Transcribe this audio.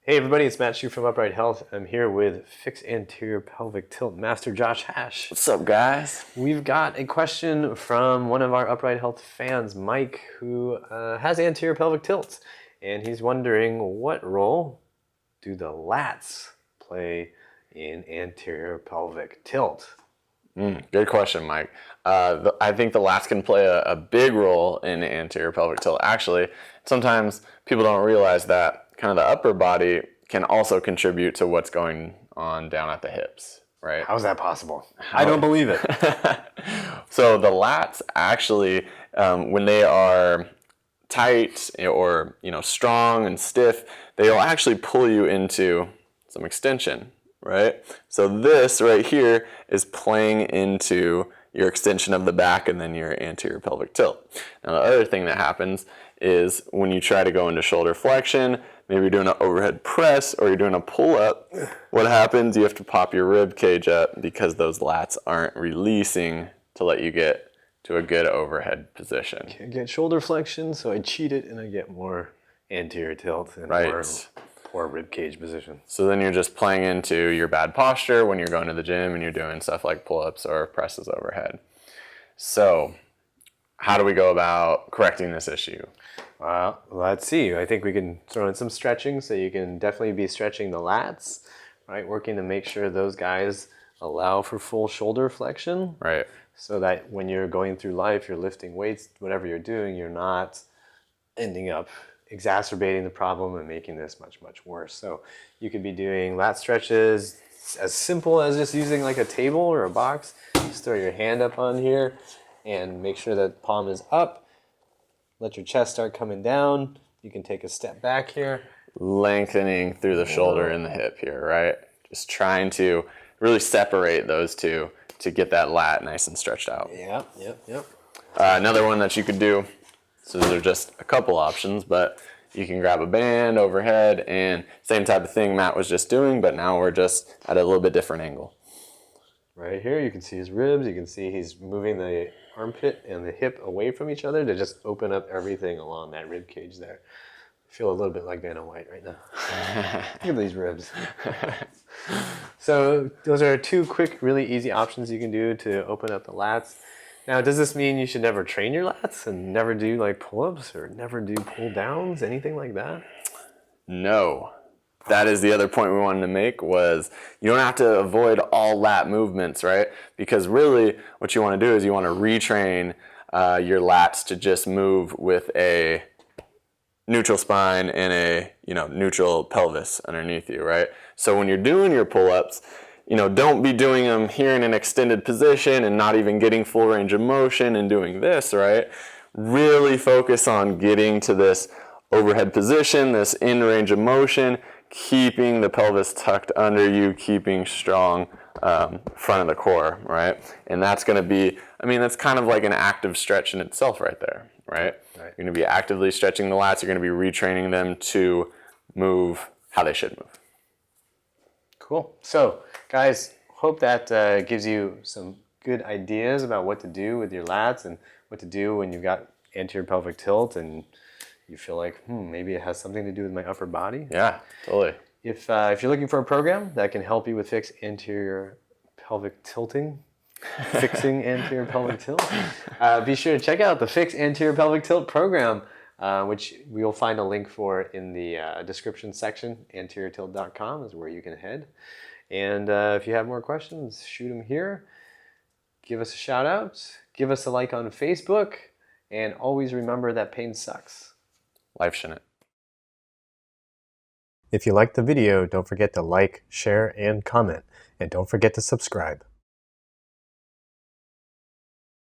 Hey everybody, it's Matt Shue from Upright Health. I'm here with Fixed Anterior Pelvic Tilt Master Josh Hash. What's up, guys? We've got a question from one of our Upright Health fans, Mike, who has anterior pelvic tilts. And he's wondering, what role do the lats play in anterior pelvic tilt? Good question, Mike. I think the lats can play a big role in anterior pelvic tilt. Actually, sometimes people don't realize that kind of the upper body can also contribute to what's going on down at the hips, right? How's that possible? I don't believe it. So the lats actually, when they are tight or strong and stiff, they'll actually pull you into some extension, right? So this right here is playing into your extension of the back and then your anterior pelvic tilt. Now the other thing that happens is when you try to go into shoulder flexion, maybe you're doing an overhead press or you're doing a pull-up, what happens, you have to pop your rib cage up because those lats aren't releasing to let you get to a good overhead position. Can't get shoulder flexion, so I cheat it and I get more anterior tilt and more poor rib cage position. So then you're just playing into your bad posture when you're going to the gym and you're doing stuff like pull-ups or presses overhead. So how do we go about correcting this issue? Well, let's see. I think we can throw in some stretching, so you can definitely be stretching the lats, right? Working to make sure those guys allow for full shoulder flexion. Right. So that when you're going through life, you're lifting weights, whatever you're doing, you're not ending up exacerbating the problem and making this much, much worse. So you could be doing lat stretches as simple as just using like a table or a box. Just throw your hand up on here and make sure that palm is up. Let your chest start coming down. You can take a step back here. Lengthening through the shoulder and the hip here, right? Just trying to really separate those two to get that lat nice and stretched out. Yep. Another one that you could do, so these are just a couple options, but you can grab a band overhead and same type of thing Matt was just doing, but now we're just at a little bit different angle. Right here, you can see his ribs. You can see he's moving the armpit and the hip away from each other to just open up everything along that rib cage there. I feel a little bit like Vanna White right now. Look at these ribs. So those are two quick, really easy options you can do to open up the lats. Now, does this mean you should never train your lats and never do like pull-ups or never do pull-downs, anything like that? No. That is the other point we wanted to make, was you don't have to avoid all lat movements, right? Because really what you want to do is you want to retrain your lats to just move with a neutral spine and a neutral pelvis underneath you, right? So when you're doing your pull-ups, don't be doing them here in an extended position and not even getting full range of motion and doing this, right? Really focus on getting to this overhead position, this in range of motion, keeping the pelvis tucked under you, keeping strong front of the core, right? And that's going to be, that's kind of like an active stretch in itself right there, right? You're going to be actively stretching the lats. You're going to be retraining them to move how they should move. Cool. So, guys, hope that gives you some good ideas about what to do with your lats and what to do when you've got anterior pelvic tilt and you feel like, maybe it has something to do with my upper body. Yeah, totally. If you're looking for a program that can help you with fixed anterior pelvic tilting, fixing anterior pelvic tilt, be sure to check out the Fixed Anterior Pelvic Tilt program, which we'll find a link for in the description section. Anteriortilt.com is where you can head. And if you have more questions, shoot them here. Give us a shout out. Give us a like on Facebook. And always remember that pain sucks. Life shouldn't. If you liked the video, don't forget to like, share, and comment. And don't forget to subscribe.